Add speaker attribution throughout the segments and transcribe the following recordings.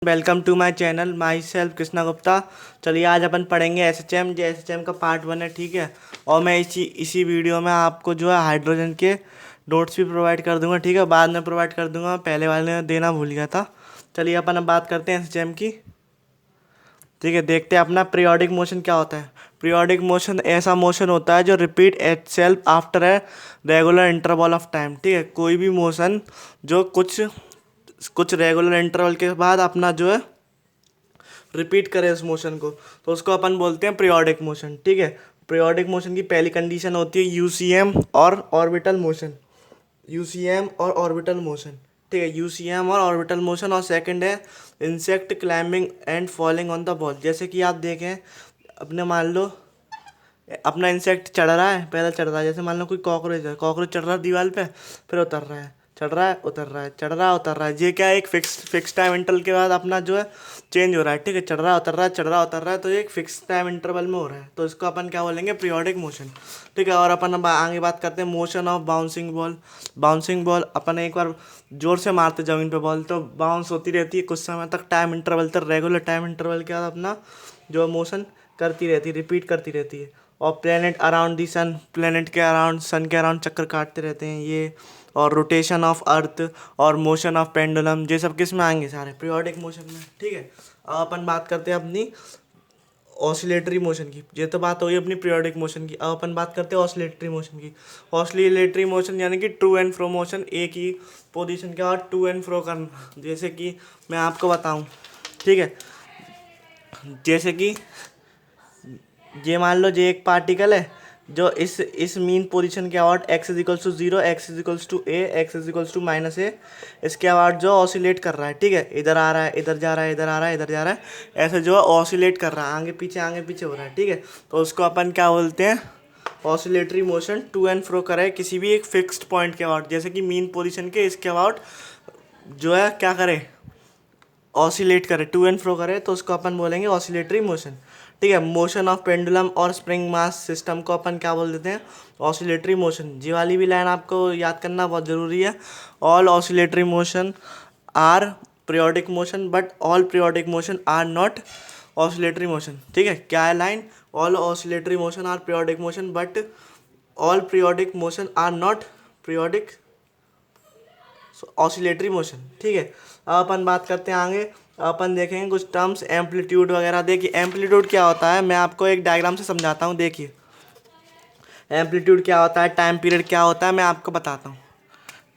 Speaker 1: Welcome to my channel myself Krishna Gupta. चलिए आज अपन पढ़ेंगे एसएचएम। जो एसएचएम का पार्ट 1 है, ठीक है। और मैं इसी वीडियो में आपको जो है हाइड्रोजन के नोट्स भी प्रोवाइड कर दूंगा, ठीक है। बाद में प्रोवाइड कर दूंगा, पहले वाले में देना भूल गया था। चलिए अपन अब बात करते हैं एसएचएम की, ठीक है। देखते हैं अपना पीरियोडिक मोशन क्या होता है। पीरियोडिक मोशन ऐसा मोशन होता है जो repeat itself after a regular interval of time, ठीक है। कोई भी मोशन जो कुछ कुछ रेगुलर इंटरवल के बाद अपना जो है रिपीट करे उस मोशन को, तो उसको अपन बोलते हैं पीरियोडिक मोशन, ठीक है। पीरियोडिक मोशन की पहली कंडीशन होती है यूसीएम और ऑर्बिटल मोशन। यूसीएम और ऑर्बिटल मोशन, ठीक है। यूसीएम और ऑर्बिटल मोशन। और सेकंड है insect climbing and falling on the ball. जैसे कि आप देखें, अपने मान लो अपना इंसेक्ट चढ़ रहा है, पहले चढ़ रहा है। जैसे मान लो कोई कॉकरोच है, कॉकरोच चढ़ रहा है दीवार पे, फिर उतर रहा है, चढ़ रहा है उतर रहा है, चढ़ रहा है उतर रहा है। ये क्या है, एक फिक्स टाइम इंटरवल के बाद अपना जो है चेंज हो रहा है, ठीक है। चढ़ रहा है उतर रहा है, चढ़ रहा है उतर रहा है, तो ये एक फिक्स टाइम इंटरवल में हो रहा है, तो इसको अपन क्या बोलेंगे, पीरियोडिक मोशन, ठीक है। और अपन अब आगे बात करते हैं motion of bouncing ball. Bouncing ball अपन एक बार जोर से मारते जमीन पे बॉल, तो बाउंस होती रहती है कुछ समय तक, टाइम इंटरवल तक, रेगुलर टाइम इंटरवल के बाद अपना जो मोशन करती रहती है, रिपीट करती रहती है। और planet around the sun, planet के अराउंड, सन के अराउंड चक्कर काटते रहते हैं ये। और रोटेशन ऑफ अर्थ और मोशन ऑफ पेंडुलम, ये सब किस में आएंगे, सारे पीरियोडिक मोशन में, ठीक है। अब अपन बात करते हैं अपनी ऑसिलेटरी मोशन की। ये तो बात हुई अपनी पीरियोडिक मोशन की। अब अपन बात करते हैं ऑसिलेटरी मोशन की। ऑसिलेटरी मोशन यानी कि टू एंड फ्रो मोशन, एक ही पोजीशन के बाद टू एंड फ्रो करना। जैसे कि मैं आपको बताऊं, ठीक है। जैसे कि ये मान लो ये एक पार्टिकल है जो इस मीन पोजीशन के about X is equals to 0, X is equals to A, X is equals to minus A, इसके अबाउट जो ऑसिलेट कर रहा है, ठीक है। इधर आ रहा है, इधर जा रहा है, इधर आ रहा है, इधर जा रहा है, ऐसे जो है ऑसिलेट कर रहा है, आगे पीछे हो रहा है, ठीक है। तो उसको अपन क्या बोलते हैं, oscillatory motion. To and fro करे किसी भी एक फिक्स्ड पॉइंट के अबाउट, जैसे कि मीन पोजीशन के इसके अबाउट जो है क्या करे, ऑसिलेट करे, टू एंड फ्रो करे, तो उसको अपन बोलेंगे ऑसिलेटरी मोशन, ठीक है। मोशन ऑफ पेंडुलम और स्प्रिंग मास सिस्टम को अपन क्या बोल देते हैं, ऑसिलेटरी मोशन। जी वाली भी लाइन आपको याद करना बहुत ज़रूरी है। All oscillatory motion are periodic motion, but all periodic motion are not oscillatory motion, ठीक है। क्या है line, all oscillatory motion are periodic motion, but all periodic motion are not periodic oscillatory motion, ठीक है। अब अपन बात करते हैं आगे। अपन देखेंगे कुछ टर्म्स, एम्पलीट्यूड वगैरह। देखिए एम्पलीट्यूड क्या होता है, मैं आपको एक डायग्राम से समझाता हूँ। देखिए एम्पलीट्यूड क्या होता है, टाइम पीरियड क्या होता है, मैं आपको बताता हूँ,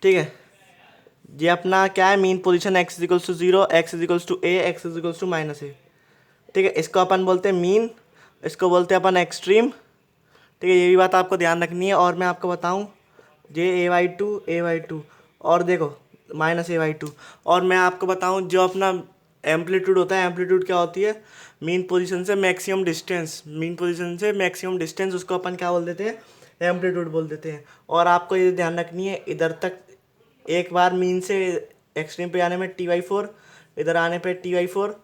Speaker 1: ठीक है। ये अपना क्या है, mean position X is equals to 0, X is equals to A, X is equals to minus A, ठीक है। इसको अपन बोलते हैं मीन, इसको बोलते हैं अपन एक्सट्रीम, ठीक है। ये भी बात आपको ध्यान रखनी है। और मैं आपको बताऊँ, जे ए बाई टू, और देखो माइनस ए बाई टू। और मैं आपको बताऊं जो अपना एम्पलीट्यूड होता है, एम्पलीट्यूड क्या होती है, मीन पोजीशन से मैक्सिमम डिस्टेंस, मीन पोजीशन से मैक्सिमम डिस्टेंस, उसको अपन क्या बोल देते हैं, एम्पलीट्यूड बोल देते हैं। और आपको ये ध्यान रखनी है, इधर तक एक बार मीन से एक्सट्रीम पे जाने में T/4, इधर आने पे T/4,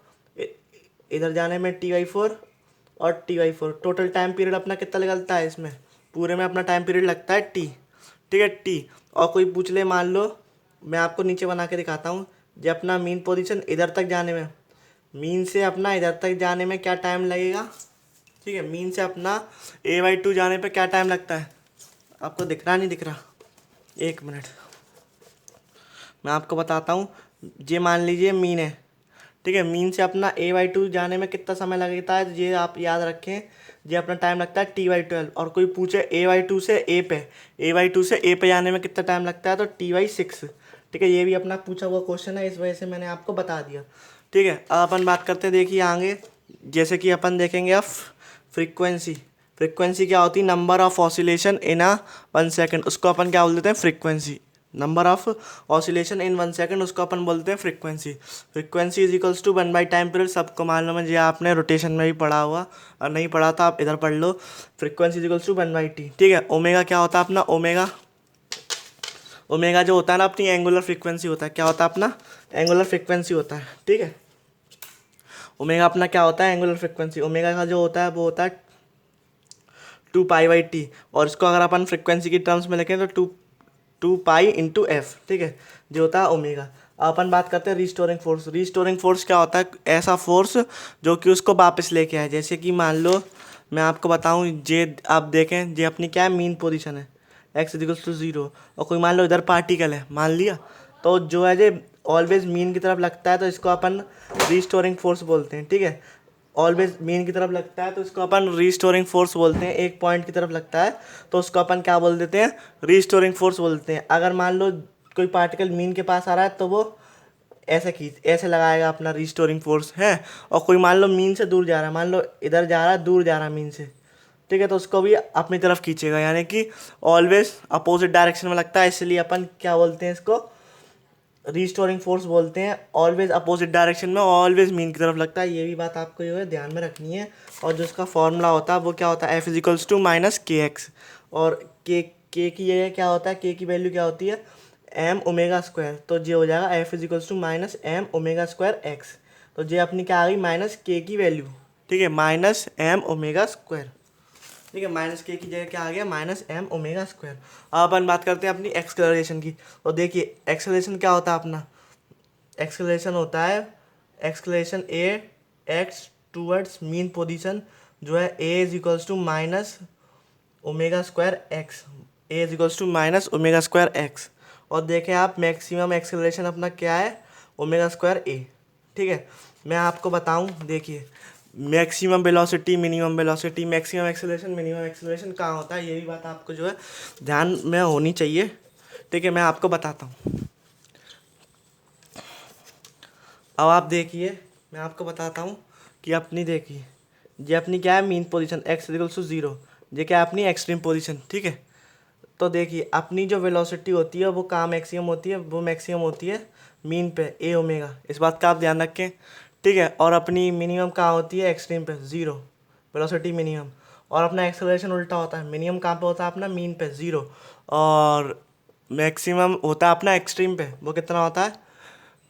Speaker 1: इधर जाने में T/4 और T/4। टोटल टाइम पीरियड अपना कितना निकलता है, इसमें पूरे में अपना टाइम पीरियड लगता है T, ठीक है, T। और कोई पूछ ले, मान लो मैं आपको नीचे बना के दिखाता हूँ, जो अपना मीन पोजीशन इधर तक जाने में, मीन से अपना इधर तक जाने में क्या टाइम लगेगा, ठीक है। मीन से अपना A/2 जाने पे क्या टाइम लगता है, आपको दिख रहा नहीं दिख रहा, एक मिनट मैं आपको बताता हूँ। ये मान लीजिए मीन है, ठीक है। मीन से अपना A/2 जाने में कितना समय लगता है, ये आप याद रखें। ये अपना टाइम लगता है T/12। और कोई पूछे A/2 से A पे, A/2 से A पे जाने में कितना टाइम लगता है, तो T/6, ठीक है। ये भी अपना पूछा हुआ क्वेश्चन है, इस वजह से मैंने आपको बता दिया, ठीक है। अब अपन बात करते हैं, देखिए आगे, जैसे कि अपन देखेंगे अब फ्रीक्वेंसी। फ्रीक्वेंसी क्या होती है, number of oscillation in a 1 second, उसको अपन क्या बोल देते हैं, frequency. Number of oscillation in 1 second, उसको अपन बोलते हैं frequency. Frequency is equals to 1/टाइम पीरियड, सबको मालूम है, ये आपने रोटेशन में भी पढ़ा हुआ, और नहीं पढ़ा था आप इधर पढ़ लो। Frequency is equals to 1/t, ठीक है। ओमेगा क्या होता है अपना, ओमेगा, ओमेगा जो होता है ना अपनी एंगुलर फ्रीक्वेंसी होता है, क्या होता है अपना, एंगुलर फ्रीक्वेंसी होता है, ठीक है। ओमेगा अपना क्या होता है, एंगुलर फ्रीक्वेंसी। ओमेगा का जो होता है वो होता है 2π/t, और इसको अगर अपन फ्रीक्वेंसी की टर्म्स में लिखें तो 2π × f, ठीक है, जो होता है ओमेगा। अब अपन बात करते हैं रिस्टोरिंग फोर्स। रिस्टोरिंग फोर्स क्या होता है? ऐसा फोर्स जो कि उसको वापस लेके आए। जैसे कि मान लो मैं आपको बताऊं, ये आप देखें, ये अपनी क्या है, मीन पोजीशन है, एक्स इक्वल्स टू 0, और कोई मान लो इधर पार्टिकल है, मान लिया, तो जो है ये ऑलवेज मीन की तरफ लगता है, तो इसको अपन रिस्टोरिंग फोर्स बोलते हैं। ठीक है, ऑलवेज मीन की तरफ लगता है तो इसको अपन रिस्टोरिंग फोर्स बोलते हैं। एक पॉइंट की तरफ लगता है तो उसको अपन क्या बोल देते हैं? रिस्टोरिंग फोर्स बोलते हैं। अगर मान लो कोई पार्टिकल मीन के पास आ रहा है तो वो ऐसे लगाएगा अपना रिस्टोरिंग फोर्स है, और कोई मान लो मीन से दूर जा रहा है, मान लो इधर जा रहा है, दूर जा रहा है मीन से, ठीक है, तो उसको भी अपनी तरफ खींचेगा, यानी कि ऑलवेज अपोजिट डायरेक्शन में लगता है, इसलिए अपन क्या बोलते हैं इसको? रिस्टोरिंग फोर्स बोलते हैं। ऑलवेज अपोजिट डायरेक्शन में, ऑलवेज मीन की तरफ लगता है, ये भी बात आपको जो है ध्यान में रखनी है। और जो उसका फॉर्मूला होता है वो क्या होता है? एफ इजिकल्स टू माइनस के एक्स, और के की जगह क्या होता है? के की वैल्यू क्या होती है? एम ओमेगा स्क्वायर, तो ये हो जाएगा F equals to minus M omega square X. तो ये अपनी क्या आ गई? माइनस के की वैल्यू, ठीक है, माइनस एम ओमेगा स्क्वायर, ठीक है, माइनस के की जगह क्या आ गया? Minus M omega square. अब अपन बात करते हैं अपनी एक्सेलरेशन की। तो देखिए एक्सेलरेशन क्या होता है अपना? एक्सेलरेशन होता है acceleration A X towards mean position, जो है A is equals to minus omega square X, A is equals to minus omega square X. और देखें आप, मैक्सिमम एक्सेलरेशन अपना क्या है? Omega square A. ठीक है, मैं आपको बताऊं, देखिए maximum velocity, minimum velocity, maximum acceleration, minimum acceleration कहाँ होता है, ये भी बात आपको जो है ध्यान में होनी चाहिए। ठीक है, मैं आपको बताता हूँ। अब आप देखिए, मैं आपको बताता हूँ कि अपनी देखिए, ये अपनी क्या है? Mean position, X equals to 0, ये क्या है? अपनी एक्सट्रीम पोजीशन। ठीक है, तो देखिए अपनी जो वेलोसिटी होती है वो कहाँ मैक्सिमम होती है? वो मैक्सिमम होती है मीन पे, ए ओमेगा, इस बात का आप ध्यान रखें। ठीक है, और अपनी मिनिमम कहाँ होती है? एक्सट्रीम पे, 0 वेलोसिटी मिनिमम। और अपना एक्सेलरेशन उल्टा होता है, मिनिमम कहाँ पे होता है अपना? मीन पे, 0, और मैक्सिमम होता है अपना एक्सट्रीम पे, वो कितना होता है?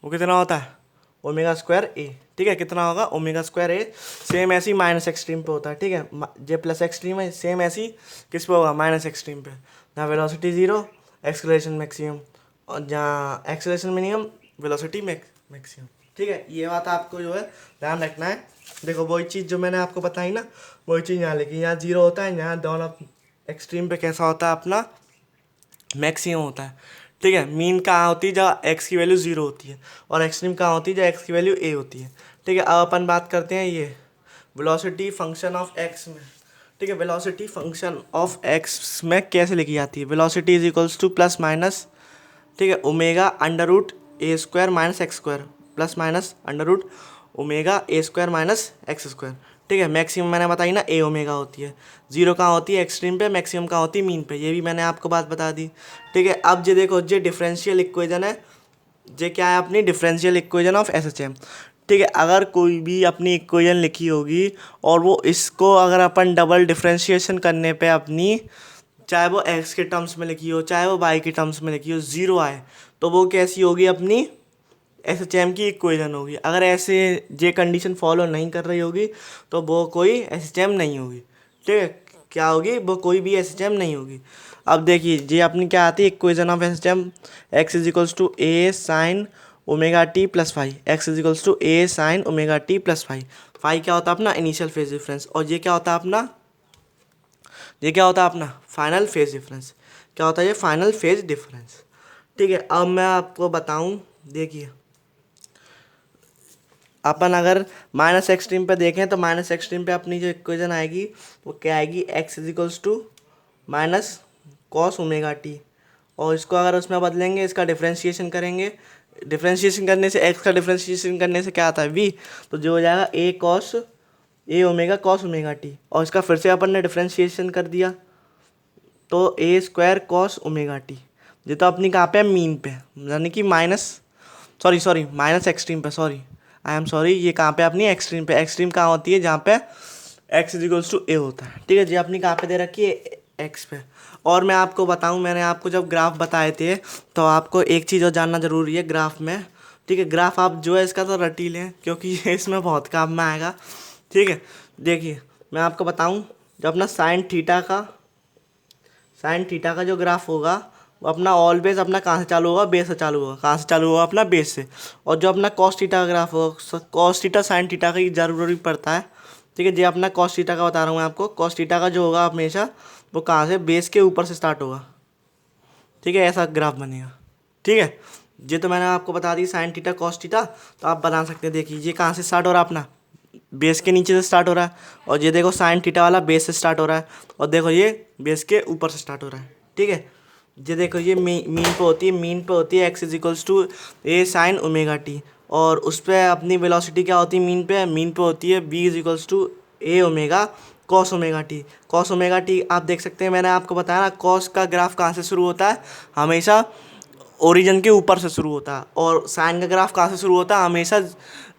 Speaker 1: वो कितना होता है? Omega square A. ठीक है, कितना होगा? ओमेगा स्क्वायर ए। सेम ऐसी माइनस एक्सट्रीम पे होता है। ठीक है, जे प्लस एक्सट्रीम है, सेम ऐसी किस पे होगा? माइनस एक्सट्रीम पे, जहाँ वेलोसिटी 0, एक्सेलरेशन मैक्सिमम, और जहाँ एक्सेलरेशन मिनिमम, वेलोसिटी मैक्सिमम। ठीक है, ये बात आपको जो है ध्यान रखना है। देखो वही चीज़ जो मैंने आपको बताई ना, वही चीज़ यहाँ लिखी, यहाँ 0 होता है, यहाँ दोनों एक्सट्रीम पे कैसा होता है अपना? मैक्सिमम होता है। ठीक है, मीन कहाँ होती है? जहाँ एक्स की वैल्यू 0 होती है, और एक्सट्रीम कहाँ होती है? जहाँ एक्स की वैल्यू ए होती है। ठीक है, अब अपन बात करते हैं ये वेलोसिटी फंक्शन ऑफ एक्स में। ठीक है, वेलोसिटी फंक्शन ऑफ एक्स में कैसे लिखी जाती है? Velocity is equals to plus minus, ठीक है, omega under root A square minus X square, plus minus under root omega A square minus X square. ठीक है, मैक्सिमम मैंने बताई ना, ए ओमेगा होती है, 0 कहाँ होती है? एक्सट्रीम पे, मैक्सिमम कहाँ होती है? मीन पे, ये भी मैंने आपको बात बता दी। ठीक है, अब ये देखो, ये डिफरेंशियल इक्वेशन है, ये क्या है? अपनी differential equation of S H M. ठीक है, अगर कोई भी अपनी इक्वेशन लिखी होगी और वो इसको अगर अपन डबल डिफरेंशिएशन करने पे अपनी, चाहे वो एक्स के टर्म्स में लिखी हो, चाहे वो वाई के टर्म्स में लिखी हो, 0 आए, तो वो कैसी होगी? अपनी एस एच एम की इक्वेशन होगी। अगर ऐसे ये कंडीशन फॉलो नहीं कर रही होगी तो वो कोई एस एच एम नहीं होगी। ठीक है, क्या होगी? वो कोई भी एस एच एम नहीं होगी। अब देखिए, ये अपनी क्या आती है? Equation of S H M, X is equals to A sine omega T plus phi, X is equals to A sine omega T plus phi. Phi क्या होता है? अपना इनिशियल फेज डिफरेंस, और ये क्या होता है अपना? ये क्या होता है अपना? Final phase difference. क्या होता है ये? Final phase difference. ठीक है, अब मैं आपको बताऊं, देखिए अपन अगर माइनस एक्सट्रीम पे देखें तो माइनस एक्सट्रीम पे अपनी जो इक्वेशन आएगी वो क्या आएगी? X is equals to minus cos omega T, और इसको अगर उसमें बदलेंगे, इसका डिफ्रेंशिएशन करेंगे, डिफ्रेंशिएशन करने से, एक्स का डिफ्रेंशिएशन करने से क्या आता है? वी, तो जो हो जाएगा ए कॉस, ए ओमेगा कॉस ओमेगा टी, और इसका फिर से अपन ने डिफ्रेंशिएशन कर दिया तो ए स्क्वायर कॉस ओमेगा टी। ये तो अपनी कहाँ पे है? मीन पे, यानी कि माइनस, सॉरी माइनस एक्सट्रीम पे, सॉरी आई एम सॉरी, ये कहाँ पे? अपनी एक्सट्रीम पे। एक्सट्रीम कहाँ होती है? जहाँ पे एक्स इज इक्वल्स टू ए होता है। ठीक है, जी अपनी कहाँ पे दे रखी है? एक्स पे। और मैं आपको बताऊँ, मैंने आपको जब ग्राफ बताए थे तो आपको एक चीज़ और जानना ज़रूरी है ग्राफ में। ठीक है, ग्राफ आप जो है इसका तो रट ही लें, क्योंकि ये इसमें बहुत काम में आएगा। ठीक है, देखिए मैं आपको बताऊँ, जब अपना साइन थीटा का जो ग्राफ होगा वो अपना ऑलवेज अपना कहाँ से चालू होगा, बेस से चालू होगा। कहाँ से चालू होगा, अपना बेस से। और जो अपना कॉस थीटा का ग्राफ होगा, कॉस थीटा साइन थीटा का जरूरी पड़ता है, ठीक है। जो अपना कॉस थीटा का बता रहा हूँ मैं आपको, कॉस थीटा का जो होगा हमेशा वो कहाँ से, बेस के ऊपर से स्टार्ट होगा, ठीक है। ऐसा ग्राफ बनेगा, ठीक है। ये तो मैंने आपको बता the sine theta cos theta, तो आप बना सकते हैं। देखिए ये कहाँ से स्टार्ट हो रहा है, अपना बेस के नीचे से स्टार्ट हो रहा है। और ये देखो साइन थीटा वाला बेस से स्टार्ट हो रहा है, और देखो ये बेस के ऊपर से स्टार्ट हो रहा है, ठीक है। ये देखो ये मीन पे होती है, मीन पे होती है X is equals to A sine omega T. और उस पर अपनी वेलोसिटी क्या होती है, मीन पे होती है B is equals to A omega cos omega T. Cos omega T आप देख सकते हैं, मैंने आपको बताया ना, कॉस का ग्राफ कहाँ से शुरू होता है, हमेशा ओरिजिन के ऊपर से शुरू होता है। और साइन का ग्राफ कहाँ से शुरू होता है, हमेशा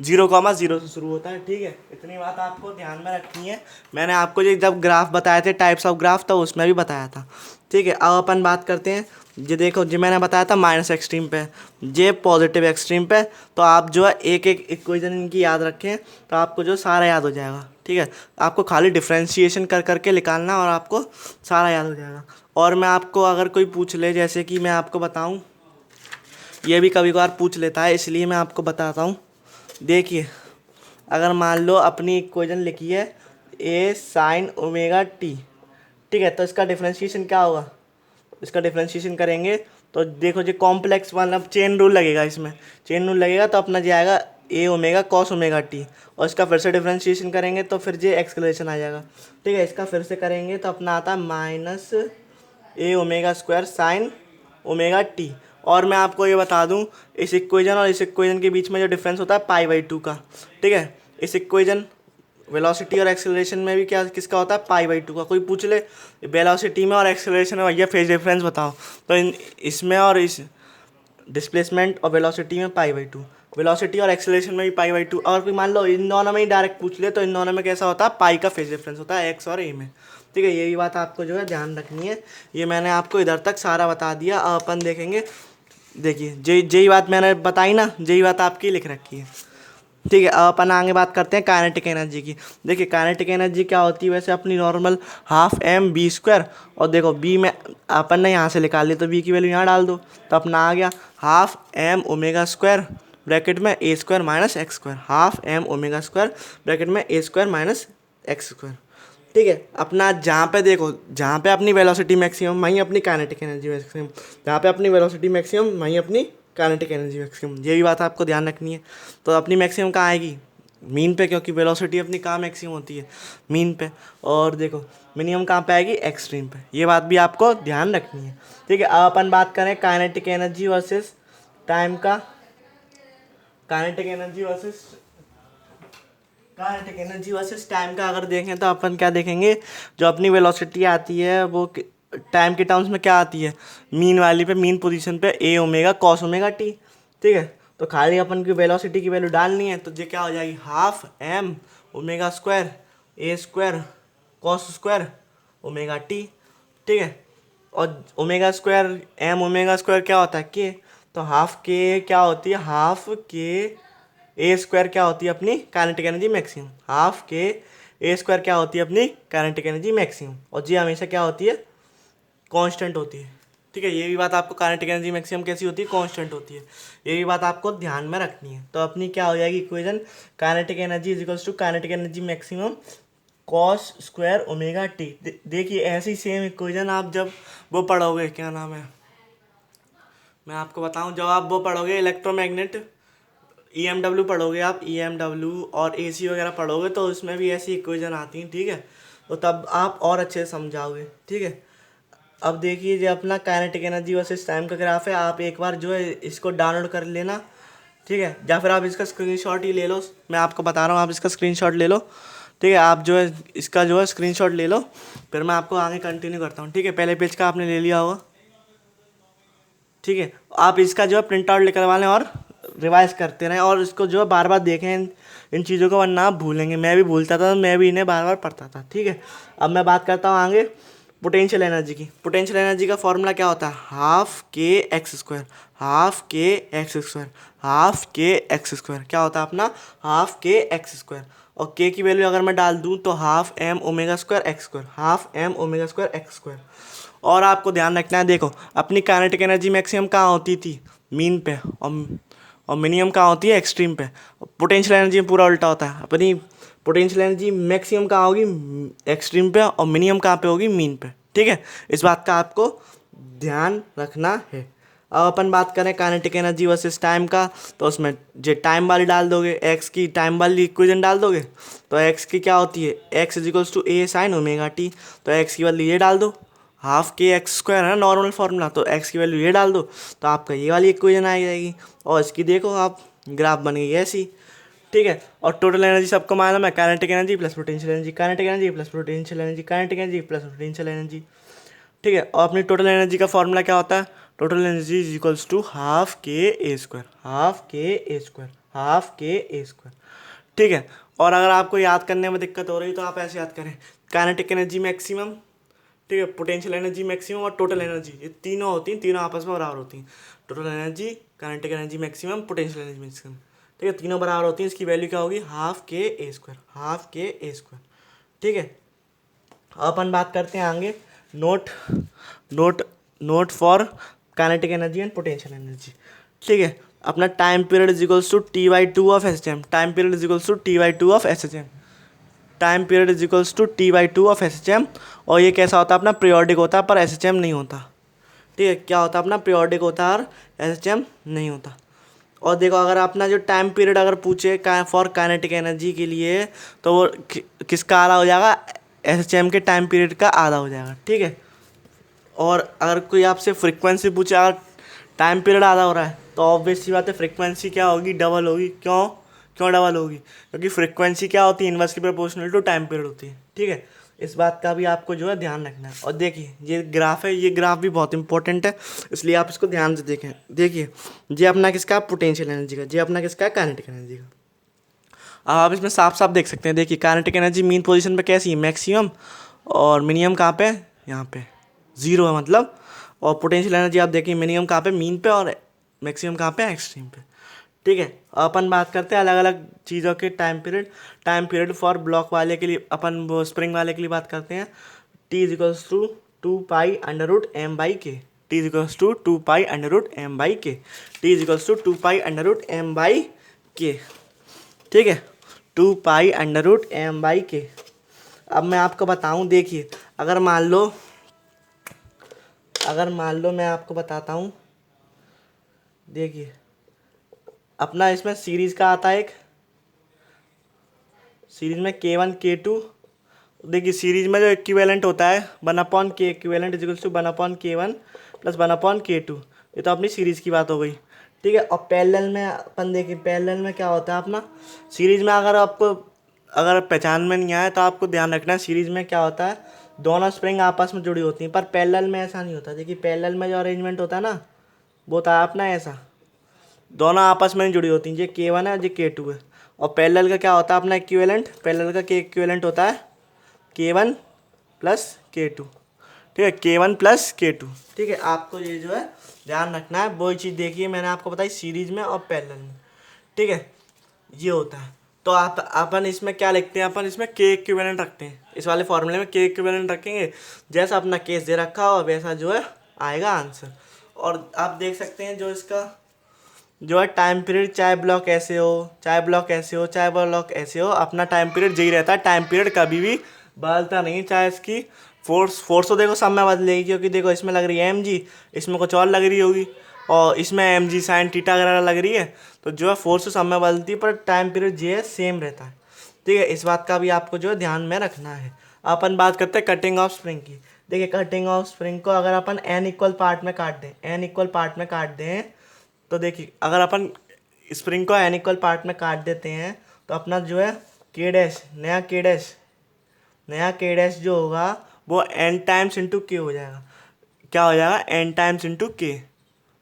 Speaker 1: 0,0 से शुरू होता है, ठीक है। इतनी बात आपको ध्यान में रखनी है। मैंने आपको जो जब ग्राफ बताए थे, टाइप्स ऑफ ग्राफ, तो उसमें भी बताया था, ठीक है। अब अपन बात करते हैं, ये देखो जो मैंने बताया था माइनस एक्सट्रीम पे, ये पॉजिटिव एक्सट्रीम पे। तो आप जो है एक एक इक्वेशन इनकी याद रखें, तो आपको जो सारा याद हो जाएगा, ठीक है। आपको खाली डिफ्रेंशिएशन कर करके निकालना और आपको सारा याद हो जाएगा। और मैं आपको अगर कोई पूछ ले, जैसे कि मैं आपको बताऊँ, ये भी कभी कभार पूछ लेता है, इसलिए मैं आपको बताता हूँ। देखिए अगर मान लो अपनी इक्वेशन लिखी है ए साइन ओमेगा टी, ठीक है, तो इसका डिफरेंशिएशन क्या होगा, इसका डिफरेंशिएशन करेंगे तो देखो जो कॉम्प्लेक्स मतलब चेन रूल लगेगा, इसमें चेन रूल लगेगा, तो अपना जाएगा ए ओमेगा कॉस ओमेगा टी। और इसका फिर से डिफरेंशिएशन करेंगे तो फिर ये एक्सक्लेशन आ जाएगा, ठीक है। इसका फिर से करेंगे तो अपना आता है minus A omega square sine omega T. और मैं आपको ये बता दूं, इस इक्वेशन और इस इक्वेशन के बीच में जो डिफरेंस होता है पाई/2 का, ठीक है। इस इक्वेशन वेलोसिटी और एक्सेलरेशन में भी क्या किसका होता है, पाई/2 का। कोई पूछ ले वेलोसिटी में और एक्सेलरेशन में भैया फेज डिफरेंस बताओ, तो इसमें और इस डिस्प्लेसमेंट और वेलोसिटी में पाई/2, वेलोसिटी और एक्सेलरेशन में भी पाई/2। और कोई मान लो इन दोनों में ही डायरेक्ट पूछ ले, तो इन दोनों में कैसा होता है, पाई का फेज डिफरेंस होता है एक्स और ए में, ठीक है। यही बात आपको जो है ध्यान रखनी है। ये मैंने आपको इधर तक सारा बता दिया। अब अपन देखेंगे, देखिए यही बात मैंने बताई ना, यही बात आपकी लिख रखी है, ठीक है। अब अपन आगे बात करते हैं काइनेटिक एनर्जी की। देखिए काइनेटिक एनर्जी क्या होती है वैसे, अपनी normal half M B square. और देखो बी में अपन ने यहाँ से निकाल लिया, तो बी की वैल्यू यहाँ डाल दो, तो अपना आ गया half M omega square bracket में A square minus X square, half M omega square bracket में A square minus X square, ठीक है। अपना जहाँ पे देखो, जहाँ पे अपनी वेलोसिटी मैक्सिमम वहीं अपनी काइनेटिक एनर्जी मैक्सिमम, जहाँ पे अपनी वेलोसिटी मैक्सिमम वहीं अपनी काइनेटिक एनर्जी मैक्सिमम। ये भी बात आपको ध्यान रखनी है। तो अपनी मैक्सिमम कहाँ आएगी, मीन पे, क्योंकि वेलोसिटी अपनी कहाँ मैक्सिमम होती है, मीन पे। और देखो मिनिमम कहाँ पे आएगी, एक्सट्रीम पे। ये बात भी आपको ध्यान रखनी है, ठीक है। अब अपन बात करें काइनेटिक एनर्जी वर्सेस टाइम का, kinetic energy versus kinetic energy versus time का अगर देखें, तो अपन क्या देखेंगे, जो अपनी वेलोसिटी आती है वो टाइम के टर्म्स में क्या आती है, मीन वाली पे, मीन पोजीशन पे ए ओमेगा कॉस ओमेगा टी, ठीक है। तो खाली अपन की वेलोसिटी की वैल्यू डालनी है, तो ये क्या हो जाएगी, half M omega square A square cos square omega T, ठीक है। और omega square M omega square क्या होता है, के, तो हाफ के क्या होती है, हाफ के ए स्क्वायर क्या होती है अपनी kinetic energy maximum, half K A square क्या होती है अपनी काइनेटिक एनर्जी मैक्सिमम। और जी हमेशा क्या होती है, कांस्टेंट होती है, ठीक है। ये भी बात आपको, काइनेटिक एनर्जी मैक्सिमम कैसी होती है, कांस्टेंट होती है। ये भी बात आपको ध्यान में रखनी है। तो अपनी क्या हो जाएगी equation, kinetic energy is equals to kinetic energy maximum cos square omega T. देखिए ऐसी सेम इक्वेशन आप जब वो पढ़ोगे, क्या नाम है, मैं आपको बताऊं, जब आप वो पढ़ोगे इलेक्ट्रोमैग्नेट EMW पढ़ोगे आप, EMW और AC वगैरह पढ़ोगे, तो उसमें भी ऐसी इक्वेशन आती हैं, ठीक है। तो तब आप और अच्छे से समझाओगे, ठीक है। अब देखिए जो अपना काइनेटिक एनर्जी वर्सेस टाइम का ग्राफ है, आप एक बार जो है इसको डाउनलोड कर लेना, ठीक है। या फिर आप इसका स्क्रीनशॉट ही ले लो, मैं आपको बता रहा हूँ, आप इसका स्क्रीनशॉट ले लो, ठीक है। आप जो है इसका जो है स्क्रीनशॉट ले लो, फिर मैं आपको आगे कंटिन्यू करता हूँ, ठीक है। पहले पेज का आपने ले लिया होगा, ठीक है। आप इसका जो है प्रिंट आउट लेकर वालें और रिवाइज करते रहें, और इसको जो है बार बार देखें इन चीज़ों को, वरना आप भूलेंगे। मैं भी भूलता था, मैं भी इन्हें बार बार पढ़ता था, ठीक है। अब मैं बात करता हूँ आगे पोटेंशियल एनर्जी की। पोटेंशियल एनर्जी का फॉर्मूला क्या होता है, हाफ के एक्स स्क्वायर, हाफ के एक्स स्क्वायर, हाफ के एक्स स्क्वायर क्या होता है अपना, हाफ के एक्स स्क्वायर। और के की वैल्यू अगर मैं डाल दूँ तो half M omega square X square, half M omega square X square. और आपको ध्यान रखना है, देखो अपनी काइनेटिक एनर्जी मैक्सिमम कहाँ होती थी, मीन पे, और मिनिमम कहाँ होती है, एक्सट्रीम पे। पोटेंशियल एनर्जी में पूरा उल्टा होता है, अपनी पोटेंशियल एनर्जी मैक्सिमम कहाँ होगी, एक्सट्रीम पे, और मिनिमम कहाँ पे होगी, मीन पे। ठीक है, इस बात का आपको ध्यान रखना है। अब अपन बात करें काइनेटिक एनर्जी वर्सेस टाइम का, तो उसमें जो टाइम वाली डाल दोगे, एक्स की टाइम वाली इक्वेशन डाल दोगे, तो एक्स की क्या होती है, X is equals to A sine omega T, तो एक्स की वैल्यू ये डाल दो, हाफ के एक्स स्क्वायर है ना नॉर्मल फार्मूला, तो एक्स की वैल्यू ये डाल दो, तो आपका ये वाली इक्वेशन आ जाएगी, और इसकी देखो आप ग्राफ बन गई ऐसी। ठीक है, और टोटल एनर्जी सबको मालूम है, kinetic energy plus potential energy, kinetic energy plus potential energy, kinetic energy plus potential energy. ठीक है, और अपनी टोटल एनर्जी का फॉर्मूला क्या होता है, total energy is equals to half K A square, half K A square, half K A square. ठीक है, और अगर आपको याद करने में दिक्कत हो रही तो आप ऐसे याद करें, काइनेटिक एनर्जी मैक्सिमम, ठीक है, पोटेंशियल एनर्जी मैक्सिमम और टोटल एनर्जी, ये तीनों होती हैं, तीनों आपस में बराबर होती हैं। Total energy, kinetic energy maximum, potential energy maximum, ठीक है, तीनों बराबर होती हैं, इसकी वैल्यू क्या होगी, half K A square, half K A square. ठीक है, अब अपन बात करते हैं आगे, note note note for kinetic energy and potential energy. ठीक है, अपना time period is equals to T by two of S H M, time period is equals to T by two of S H M, time period is equals to T by two of S H M. और ये कैसा होता है, अपना periodic होता है पर S H M नहीं होता। ठीक है, क्या होता है, अपना पीरियोडिक होता है और एस एच एम नहीं होता। और देखो अगर अपना जो टाइम पीरियड अगर पूछे फॉर काइनेटिक एनर्जी के लिए, तो वो किसका आधा हो जाएगा, एस एच एम के टाइम पीरियड का आधा हो जाएगा। ठीक है, और अगर कोई आपसे फ्रीक्वेंसी पूछे, अगर टाइम पीरियड आधा हो रहा है, तो ऑब्वियस सी बात है फ्रीक्वेंसी क्या होगी, डबल होगी। क्यों क्यों डबल होगी, क्योंकि फ्रीक्वेंसी क्या होती है, inversely proportional to time period होती है। ठीक है, इस बात का भी आपको जो है ध्यान रखना है। और देखिए ये ग्राफ है, ये ग्राफ भी बहुत इंपॉर्टेंट है, इसलिए आप इसको ध्यान से देखें। देखिए ये अपना किसका, पोटेंशियल एनर्जी का, ये अपना किसका है, काइनेटिक एनर्जी का। अब आप इसमें साफ साफ देख सकते हैं, देखिए काइनेटिक एनर्जी मीन पोजीशन पे कैसी है, मैक्सिमम, और मिनिमम कहाँ पे, यहाँ पे जीरो है मतलब। और पोटेंशियल एनर्जी आप देखिए मिनिमम कहाँ पे, मीन पे, और मैक्सिमम कहाँ पे, एक्सट्रीम पे। ठीक है, अपन बात करते हैं अलग अलग चीज़ों के टाइम पीरियड फॉर ब्लॉक वाले के लिए, अपन वो स्प्रिंग वाले के लिए बात करते हैं। T is equals to two pi under root M by K, T is equals to two pi under root M by K, T is equals to two pi under root M by K. ठीक है, two pi under root M by K. अब मैं आपको बताऊं, देखिए अगर मान लो मैं आपको बताता हूँ, देखिए अपना इसमें सीरीज का आता है एक, सीरीज में K1 K2, देखिए सीरीज में जो इक्विवेलेंट होता है 1/K, equivalent is equals to 1/K1 plus 1/K2, ये तो अपनी सीरीज की बात हो गई। ठीक है, और पैरेलल में अपन देखिए, पैरेलल में क्या होता है अपना, सीरीज में अगर आपको अगर पहचान में नहीं आया तो आपको ध्यान रखना है, सीरीज में क्या होता है, दोनों स्प्रिंग आपस में जुड़ी होती हैं, पर पैरेलल में ऐसा नहीं होता। देखिए पैरेलल में जो अरेंजमेंट होता है ना, वो होता है अपना ऐसा, दोनों आपस में नहीं जुड़ी होती हैं, ये K1 है और ये K2 है। और पैरेलल का क्या होता है अपना इक्विवेलेंट, पैरेलल का इक्विवेलेंट होता है K1 प्लस K2। ठीक है, K1 प्लस K2। ठीक है, आपको ये जो है ध्यान रखना है, वही चीज़ देखिए मैंने आपको बताई सीरीज में और पैरेलल में। ठीक है, ये होता है। तो आप अपन इसमें क्या लिखते हैं, अपन इसमें K इक्विवेलेंट रखते हैं, इस वाले फॉर्मूले में K इक्विवेलेंट रखेंगे, जैसा अपना केस दे रखा हो वैसा जो है आएगा आंसर। और आप देख सकते हैं जो इसका जो है टाइम पीरियड, चाहे ब्लॉक ऐसे हो, चाहे ब्लॉक ऐसे हो, चाहे ब्लॉक ऐसे हो, अपना टाइम पीरियड यही रहता है। टाइम पीरियड कभी भी बदलता नहीं, चाहे इसकी फोर्स तो देखो सब में बदलेगी, क्योंकि देखो इसमें लग रही है mg, इसमें कुछ और लग रही होगी, और इसमें mg साइन थीटा वगैरह लग रही है, तो जो है फोर्स तो सब में बदलती है, पर टाइम पीरियड जो है सेम रहता है। ठीक है, इस बात का भी आपको जो है ध्यान में रखना है। अपन बात करते हैं कटिंग ऑफ स्प्रिंग की। देखिए कटिंग ऑफ स्प्रिंग को अगर अपन n इक्वल पार्ट में काट दें, तो देखिए अगर अपन स्प्रिंग को n इक्वल पार्ट में काट देते हैं, तो अपना जो है नया के डैश जो होगा वो n टाइम्स इंटू के हो जाएगा। क्या हो जाएगा, n टाइम्स इंटू के।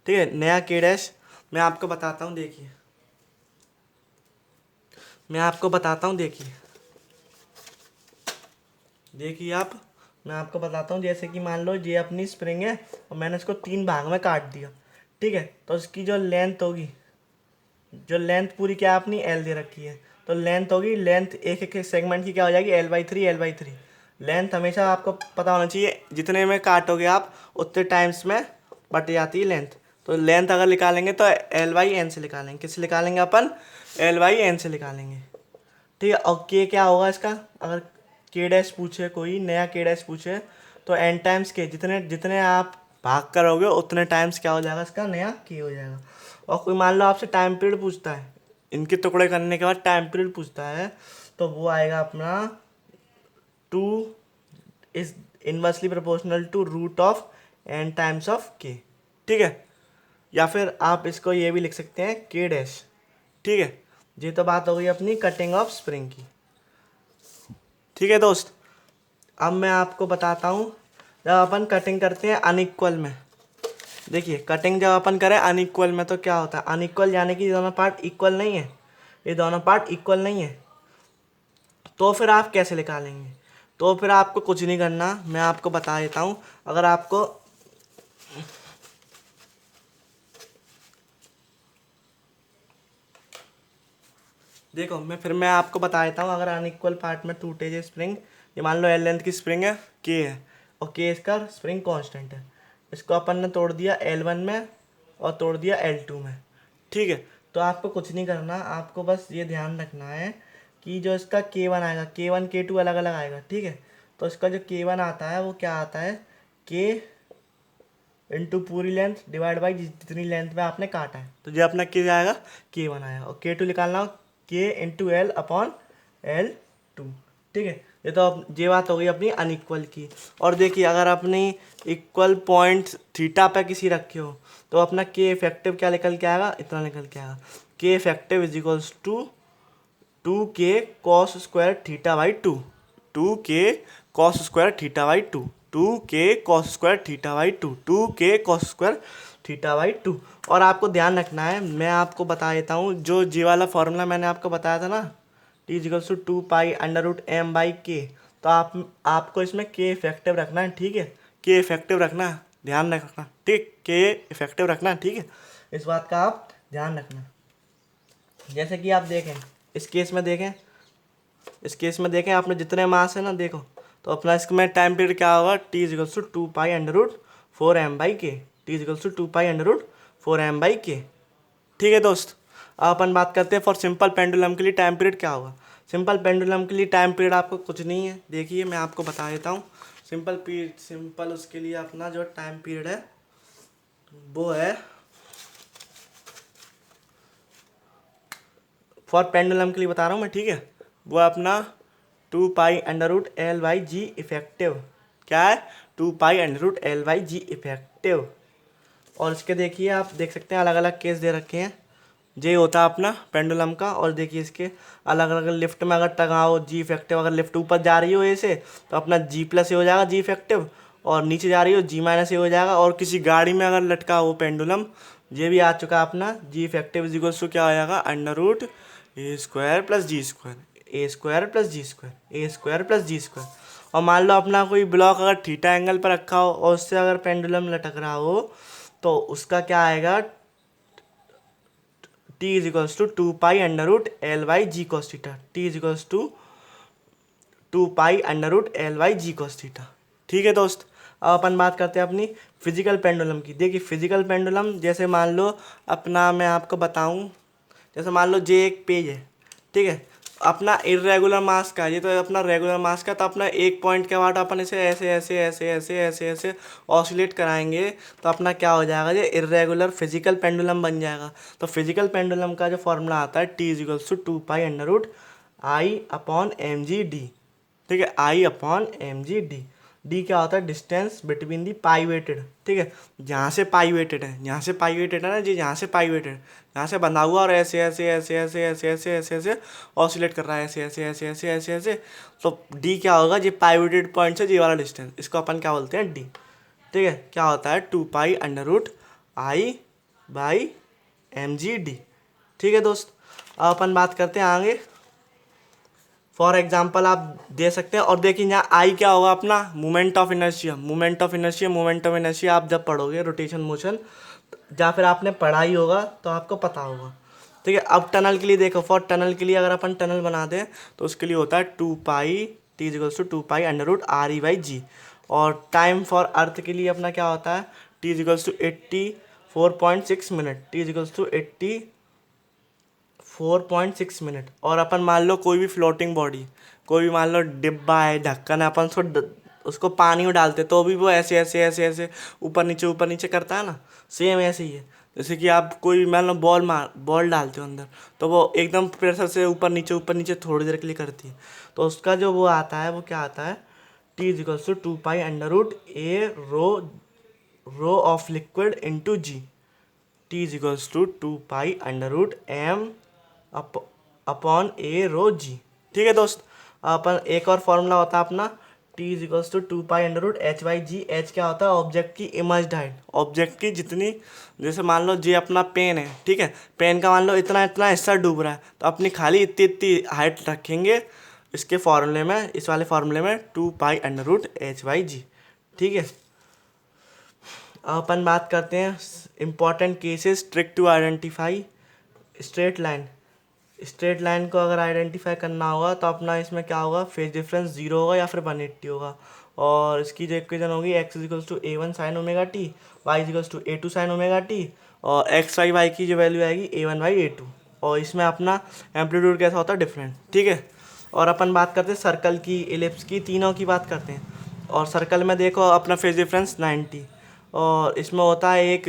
Speaker 1: ठीक है, नया के डैश मैं आपको बताता हूँ, देखिए आप, मैं आपको बताता हूँ, जैसे कि मान लो ये अपनी स्प्रिंग है और मैंने इसको 3 भाग में काट दिया। ठीक है, तो इसकी जो लेंथ होगी, जो लेंथ पूरी क्या अपनी L दे रखी है, तो लेंथ होगी, लेंथ एक एक सेगमेंट की क्या हो जाएगी, L/3 L/3 लेंथ हमेशा आपको पता होना चाहिए, जितने में काटोगे आप उतने टाइम्स में बट जाती है लेंथ। तो लेंथ अगर निकालेंगे तो एल बाई एन से निकालेंगे। किससे निकालेंगे अपन? एल बाई एन से निकालेंगे, ठीक है। और के क्या होगा इसका? अगर के डैश पूछे, कोई नया के डैश पूछे तो एन टाइम्स के, जितने जितने आप भाग करोगे उतने टाइम्स क्या हो जाएगा इसका? नया के हो जाएगा। और कोई मान लो आपसे टाइम पीरियड पूछता है, इनके टुकड़े करने के बाद टाइम पीरियड पूछता है, तो वो आएगा अपना 2 is inversely proportional to root of N times of K, ठीक है। या फिर आप इसको ये भी लिख सकते हैं के डैश, ठीक है। ये तो बात हो गई अपनी कटिंग ऑफ स्प्रिंग की, ठीक है दोस्त। अब मैं आपको बताता हूँ, जब अपन कटिंग करते हैं अनइक्वल में, देखिए कटिंग जब अपन करें अनइक्वल में तो क्या होता है? अनइक्वल यानी कि ये दोनों पार्ट इक्वल नहीं है, ये दोनों पार्ट इक्वल नहीं है, तो फिर आप कैसे निकालेंगे? तो फिर आपको कुछ नहीं करना, मैं आपको बता देता हूँ। अगर आपको देखो मैं आपको बता देता हूँ। अगर अनइक्वल पार्ट में टूटे जो स्प्रिंग, ये मान लो एल लेंथ की स्प्रिंग है, के है, और के इसका स्प्रिंग कांस्टेंट है। इसको अपन ने तोड़ दिया L1 में और तोड़ दिया L2 में, ठीक है। तो आपको कुछ नहीं करना, आपको बस ये ध्यान रखना है कि जो इसका K1 आएगा, K1 K2 अलग अलग आएगा, ठीक है। तो इसका जो K1 आता है वो क्या आता है? K इंटू पूरी लेंथ डिवाइड बाई जितनी लेंथ में आपने काटा है, तो जो अपना के आएगा K1 आएगा। और K2 निकालना हो के इंटू एल अपॉन L2, ठीक है। ये तो ये बात हो गई अपनी अनइक्वल की। और देखिए अगर अपनी इक्वल पॉइंट थीटा पे किसी रखे हो तो अपना के इफेक्टिव क्या निकल के आएगा? इतना निकल के आएगा, K effective is equals to 2k cos square theta by 2, 2k cos square theta by 2, 2k cos square theta by 2, 2k cos square theta by 2। और आपको ध्यान रखना है, मैं आपको बता देता हूँ, जो जी वाला फॉर्मूला मैंने आपको बताया था ना, T इजिकल्स to 2 pi under root M by K, तो आपको इसमें के इफेक्टिव रखना है, ठीक है। के इफेक्टिव रखना, ध्यान रखना, ठीक, के इफेक्टिव रखना, ठीक है। इस बात का आप ध्यान रखना। जैसे कि आप देखें इस केस में, आपने जितने मास है ना, देखो तो अपना इसमें टाइम पीरियड क्या होगा? T इजिकल्स to 2 pi under root 4 M by K, T इजिकल्स to 2 pi under root 4 M by K, ठीक है दोस्त। अब अपन बात करते हैं फॉर सिंपल पेंडुलम के लिए टाइम पीरियड क्या होगा। सिंपल पेंडुलम के लिए टाइम पीरियड आपको कुछ नहीं है, देखिए मैं आपको बता देता हूँ। सिंपल उसके लिए अपना जो टाइम पीरियड है वो है, फॉर पेंडुलम के लिए बता रहा हूँ मैं, ठीक है। वो अपना 2 pi under root L by G effective, क्या है? 2 pi under root L by G effective. और इसके देखिए आप देख सकते हैं अलग अलग केस दे रखे हैं, ये होता है अपना पेंडुलम का। और देखिए इसके अलग अलग, लिफ्ट में अगर टंगाओ जी इफेक्टिव, अगर लिफ्ट ऊपर जा रही हो ऐसे तो अपना जी प्लस ए हो जाएगा जी इफेक्टिव, और नीचे जा रही हो जी माइनस ए हो जाएगा। और किसी गाड़ी में अगर लटका हो पेंडुलम, ये भी आ चुका अपना जी इफेक्टिव इज इक्वल्स टू क्या हो जाएगा? Under root A square plus ji square, A square plus ji square, A square plus ji square. और मान लो अपना कोई ब्लॉक अगर थीटा एंगल पर रखा हो और उससे अगर पेंडुलम लटक रहा हो तो उसका क्या आएगा? T is equals to 2 pi under root L by G cos theta, T is equals to 2 pi under root L by G cos theta, ठीक है दोस्त। अब अपन बात करते हैं अपनी फिजिकल पेंडुलम की। देखिए फिजिकल पेंडुलम, जैसे मान लो अपना, मैं आपको बताऊं, जैसे मान लो जे एक पेज है, ठीक है। अपना इरेगुलर मास का, ये तो अपना रेगुलर मास का, तो अपना एक पॉइंट के बाद अपन इसे ऐसे ऐसे ऐसे ऐसे ऐसे ऐसे ऑसिलेट कराएंगे तो अपना क्या हो जाएगा? ये इरेगुलर फिजिकल पेंडुलम बन जाएगा। तो फिजिकल पेंडुलम का जो फॉर्मूला आता है T is equals to 2 pi under root I upon M G D, ठीक है, I upon M G D. D क्या होता है? डिस्टेंस बिटवीन दी पाइवेटेड, ठीक है। जहाँ से पाइवेटेड है, यहाँ से पाइवेटेड है ना जी, यहाँ से पाइवेटेड, यहाँ से बंधा हुआ और ऐसे ऐसे ऐसे ऐसे ऐसे ऐसे ऐसे ऐसे ऑसिलेट कर रहा है, ऐसे ऐसे ऐसे ऐसे ऐसे ऐसे। तो डी क्या होगा? ये पाइवेटेड पॉइंट से जी वाला डिस्टेंस, इसको अपन क्या बोलते हैं? डी, ठीक है। क्या होता है? 2 pi under root I by M G D, ठीक है दोस्त। अब अपन बात करते हैं आगे। फॉर एग्जाम्पल आप दे सकते हैं, और देखिए यहाँ आई क्या होगा? अपना moment of inertia, moment of inertia, moment of inertia आप जब पढ़ोगे रोटेशन मोशन, या फिर आपने पढ़ा ही होगा तो आपको पता होगा, ठीक है। अब टनल के लिए देखो, फॉर टनल के लिए अगर अपन टनल बना दें तो उसके लिए होता है 2 pi T is equals to 2 pi under root RE/G। और टाइम फॉर अर्थ के लिए अपना क्या होता है, T is equals to 84.6 minute, T is equals to 84.6 minute. और अपन मान लो कोई भी फ्लोटिंग बॉडी, कोई भी मान लो डिब्बा है, ढक्कन है, अपन उसको पानी में डालते तो भी वो ऐसे ऐसे ऐसे ऐसे ऊपर नीचे करता है ना, सेम ऐसे ही है। जैसे कि आप कोई भी मान लो बॉल डालते हो अंदर, तो वो एकदम प्रेशर से ऊपर नीचे थोड़ी देर के लिए करती है। तो उसका जो वो आता है, वो क्या आता है, T is equals to 2 pi under root A rho of liquid into G. T is equals to 2 pi under root M upon A/ρ/G। ठीक है दोस्त। अपन एक और फॉर्मूला होता है अपना, T is equals to 2 pi under root H/G। H क्या होता है, ऑब्जेक्ट की इमेज्ड हाइट, ऑब्जेक्ट की जितनी, जैसे मान लो ये अपना पेन है, ठीक है, पेन का मान लो इतना इतना हिस्सा डूब रहा है, तो अपनी खाली इतनी इतनी हाइट रखेंगे इसके फॉर्मूले में, इस वाले फॉर्मूले में 2 पाई अंडर रूट H/G। ठीक है। अब अपन बात करते हैं important cases, trick to identify straight line. Straight line को अगर आइडेंटिफाई करना होगा तो अपना इसमें क्या होगा, फेज डिफरेंस 0 होगा या फिर 180 होगा। और इसकी जो इक्वेशन होगी, x is equals to A1 sine omega T, Y is equals to A2 sine omega T, और एक्स वाई वाई की जो वैल्यू आएगी A1/A2। और इसमें अपना एम्पलीट्यूड कैसा होता है, डिफरेंट। ठीक है। और अपन बात करते हैं सर्कल की, इलिप्स की, तीनों की बात करते हैं। और सर्कल में देखो अपना फेज डिफरेंस 90, और इसमें होता है एक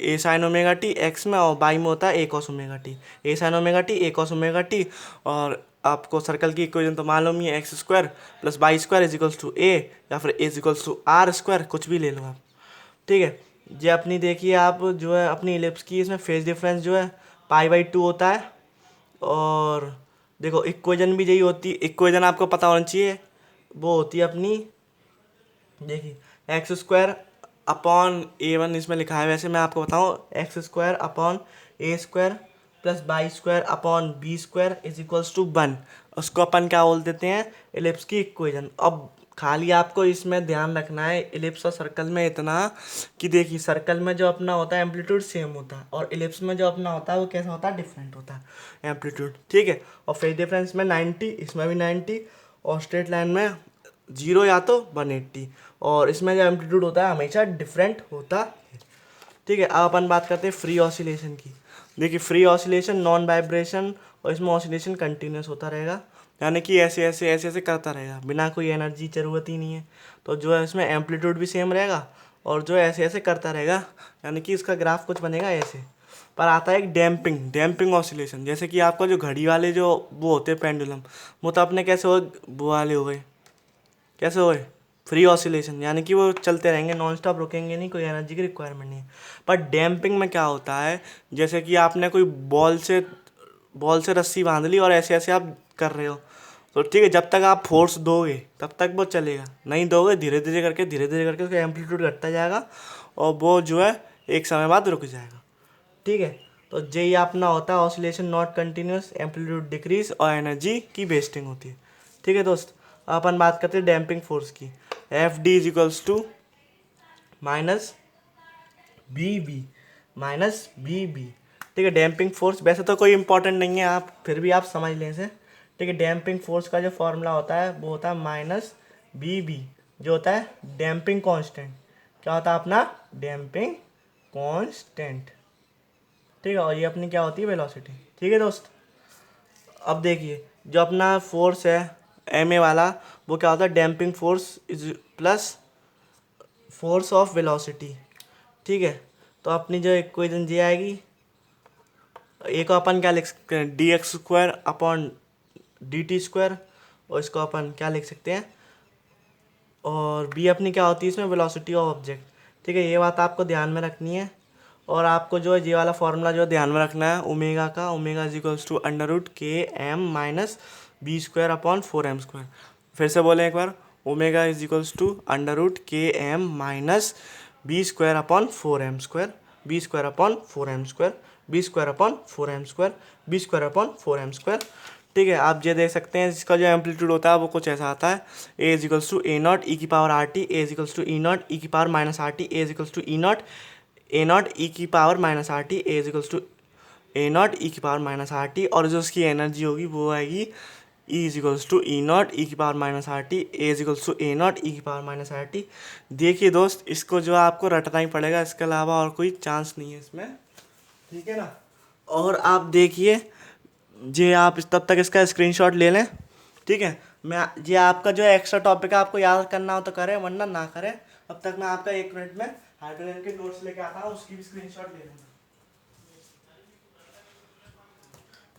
Speaker 1: A sine omega T X में, और बाई में होता है A cos omega T, A sine omega T A cos omega T. और आपको सर्कल की इक्वेशन तो मालूम ही है, X square plus Y square is equals to A, या फिर A is equals to R square, कुछ भी ले लो आप। ठीक है। ये अपनी देखिए आप जो है अपनी इलिप्स की, इसमें फेज डिफरेंस जो है पाई/2 होता है। और देखो इक्वेशन भी यही होती है, इक्वेशन आपको पता होना चाहिए, वो होती है अपनी, देखिए एक्स स्क्वायर अपॉन A1 इसमें लिखा है, वैसे मैं आपको बताऊँ, X square upon A square plus Y square upon B square is equals to 1। उसको अपन क्या बोल देते हैं, इलिप्स की इक्वेशन। अब खाली आपको इसमें ध्यान रखना है इलिप्स और सर्कल में इतना, कि देखिए सर्कल में जो अपना होता है एम्पलीट्यूड सेम होता है, और इलिप्स में जो अपना होता है वो कैसा होता है, डिफरेंट होता है एम्पलीट्यूड। ठीक है। और फेज डिफरेंस में 90, इसमें भी 90, और स्ट्रेट लाइन में 0 या तो 180, और इसमें जो एम्पलीट्यूड होता है हमेशा डिफरेंट होता है। ठीक है। अब अपन बात करते हैं फ्री ऑसिलेशन की। देखिए फ्री ऑसिलेशन नॉन वाइब्रेशन, और इसमें ऑसिलेशन कंटिन्यूस होता रहेगा, यानी कि ऐसे ऐसे ऐसे ऐसे करता रहेगा, बिना कोई एनर्जी ज़रूरत ही नहीं है। तो जो है इसमें एम्पलीट्यूड भी सेम रहेगा, और जो ऐसे ऐसे करता रहेगा, यानी कि इसका ग्राफ कुछ बनेगा ऐसे। पर आता है एक डैम्पिंग ऑसिलेशन, जैसे कि आपका जो घड़ी वाले जो वो होते हैं पेंडुलम, वो तो अपने कैसे हो, वो वाले हो गए, कैसे हो गए, फ्री ऑसिलेशन, यानी कि वो चलते रहेंगे, नॉन स्टॉप रुकेंगे नहीं, कोई एनर्जी की रिक्वायरमेंट नहीं है। पर डैम्पिंग में क्या होता है, जैसे कि आपने कोई बॉल से रस्सी बांध ली और ऐसे ऐसे आप कर रहे हो, तो ठीक है, जब तक आप फोर्स दोगे तब तक वो चलेगा, नहीं दोगे धीरे धीरे करके उसका एम्पलीट्यूड घटता जाएगा, और वो जो है एक समय बाद रुक जाएगा। ठीक है। तो यही अपना होता है oscillation not continuous, amplitude decrease, और एनर्जी की वेस्टिंग होती है। ठीक है दोस्त। अपन बात करते हैं डैम्पिंग फोर्स की। F D is equals to minus B B. ठीक है। डैम्पिंग फोर्स वैसे तो कोई इंपॉर्टेंट नहीं है, आप फिर भी आप समझ लें इसे। ठीक है। डैम्पिंग फोर्स का जो फॉर्मूला होता है वो होता है माइनस बी, जो होता है डैम्पिंग कांस्टेंट। क्या होता है अपना, डैम्पिंग कांस्टेंट। ठीक है। और ये अपनी क्या होती है, वेलोसिटी। ठीक है दोस्त। अब देखिए जो अपना फोर्स है एम ए वाला, वो क्या होता है, damping force is plus force of velocity. ठीक है। तो अपनी जो इक्वेशन जी आएगी, एक को अपन क्या लिख सकते हैं, dx² अपॉन dt स्क्वायर, और इसको अपन क्या लिख सकते हैं, और बी अपनी क्या होती है इसमें, वेलोसिटी ऑफ ऑब्जेक्ट। ठीक है। ये बात आपको ध्यान में रखनी है। और आपको जो है ये वाला फॉर्मूला जो ध्यान में रखना है, ओमेगा का, omega is equals to √km minus b² upon 4m²। फिर से बोलें एक बार, omega is equals to √km minus b² upon 4m², b² upon 4m², b² upon 4m², b² upon 4m²। ठीक है। आप ये देख सकते हैं, इसका जो एम्पलीट्यूड होता है वो कुछ ऐसा आता है, A is equals to A0 e की power RT, A is equals to E0 e की power minus RT, A is equals to A0 e की power minus RT, A is equals to A0 e की power minus RT। और जो उसकी energy होगी वो आएगी E is equals to E naught E की power minus R T, A is equals to A naught E की power minus R T. देखिए दोस्त, इसको जो है आपको रटना ही पड़ेगा, इसके अलावा और कोई चांस नहीं है इसमें, ठीक है ना। और आप देखिए, जे आप तब तक इसका स्क्रीनशॉट ले लें, ठीक है। मैं ये आपका जो एक्स्ट्रा टॉपिक है आपको याद करना हो तो करें, वरना ना करें। अब तक मैं आपका 1 मिनट में हाइड्रोजन के नोट्स लेके आता हूँ, उसकी भी स्क्रीनशॉट ले लूँगा,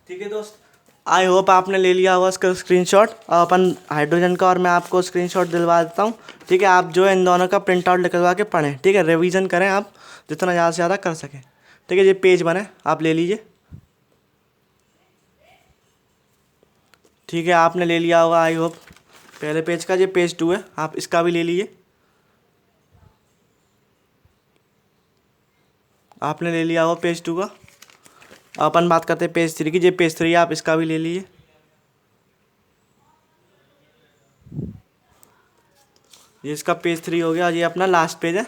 Speaker 1: ठीक है दोस्त। आई होप आपने ले लिया होगा इसका स्क्रीनशॉट। अब अपन हाइड्रोजन का और मैं आपको स्क्रीनशॉट दिलवा देता हूँ, ठीक है। आप जो है इन दोनों का प्रिंट आउट निकलवा के पढ़ें, ठीक है। रिवीजन करें आप जितना ज़्यादा से ज़्यादा कर सकें, ठीक है। ये पेज बने, आप ले लीजिए, ठीक है। आपने ले लिया होगा आई होप पहले पेज का। ये पेज 2 है, आप इसका भी ले लीजिए, आपने ले लिया होगा पेज 2 का। अपन बात करते हैं पेज 3 की। ये पेज 3 है, आप इसका भी ले लीजिए, ये इसका पेज 3 हो गया। ये अपना लास्ट पेज है।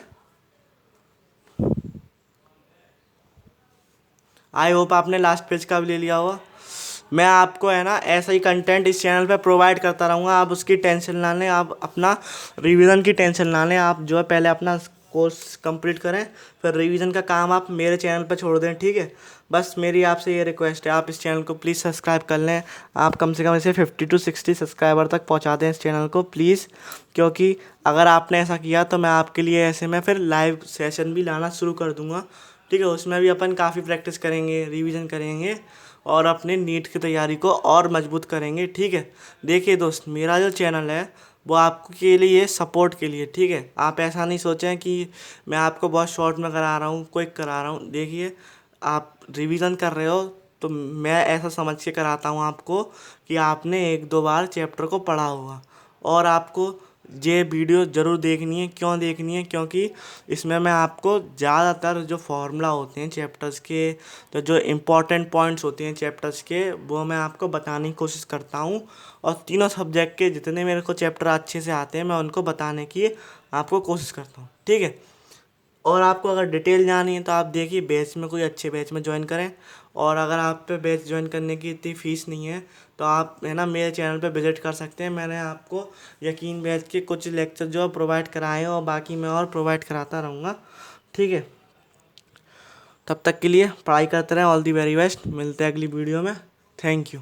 Speaker 1: आई होप आपने लास्ट पेज का भी ले लिया होगा। मैं आपको है ना ऐसा ही कंटेंट इस चैनल पे प्रोवाइड करता रहूँगा, आप उसकी टेंशन ना लें, आप अपना रिवीजन की टेंशन ना लें। आप जो है पहले अपना कोर्स कंप्लीट करें, फिर रिवीजन का काम आप मेरे चैनल पे छोड़ दें, ठीक है। बस मेरी आपसे ये रिक्वेस्ट है, आप इस चैनल को प्लीज़ सब्सक्राइब कर लें। आप कम से कम इसे 50 to 60 सब्सक्राइबर तक पहुंचा दें इस चैनल को प्लीज़, क्योंकि अगर आपने ऐसा किया तो मैं आपके लिए ऐसे में फिर लाइव सेशन भी लाना शुरू कर दूँगा, ठीक है। उसमें भी अपन काफ़ी प्रैक्टिस करेंगे, रिवीजन करेंगे और अपने नीट की तैयारी को और मजबूत करेंगे, ठीक है। देखिए दोस्त, मेरा जो चैनल है वो आपको के लिए सपोर्ट के लिए, ठीक है। आप ऐसा नहीं सोचें कि मैं आपको बहुत शॉर्ट में करा रहा हूँ, क्विक करा रहा हूँ। देखिए, आप रिवीजन कर रहे हो तो मैं ऐसा समझ के कराता हूँ आपको कि आपने 1-2 बार चैप्टर को पढ़ा होगा, और आपको ये वीडियो ज़रूर देखनी है। क्यों देखनी है? क्योंकि इसमें मैं आपको ज़्यादातर जो फॉर्मूला होते हैं चैप्टर्स के, तो जो इम्पोर्टेंट पॉइंट्स होते हैं चैप्टर्स के, वो मैं आपको बताने की कोशिश करता हूँ। और तीनों सब्जेक्ट के जितने मेरे को चैप्टर अच्छे से आते हैं मैं उनको बताने की आपको कोशिश करता हूँ, ठीक है। और आपको अगर डिटेल जानी है तो आप देखिए बैच में, कोई अच्छे बैच में ज्वाइन करें। और अगर आप पे बैच ज्वाइन करने की इतनी फ़ीस नहीं है तो आप है ना मेरे चैनल पे विज़िट कर सकते हैं। मैंने आपको यकीन बैच के कुछ लेक्चर जो प्रोवाइड कराए हैं और बाकी मैं और प्रोवाइड कराता रहूँगा, ठीक है। तब तक के लिए पढ़ाई करते रहें। All the very best. मिलते हैं अगली वीडियो में। Thank you.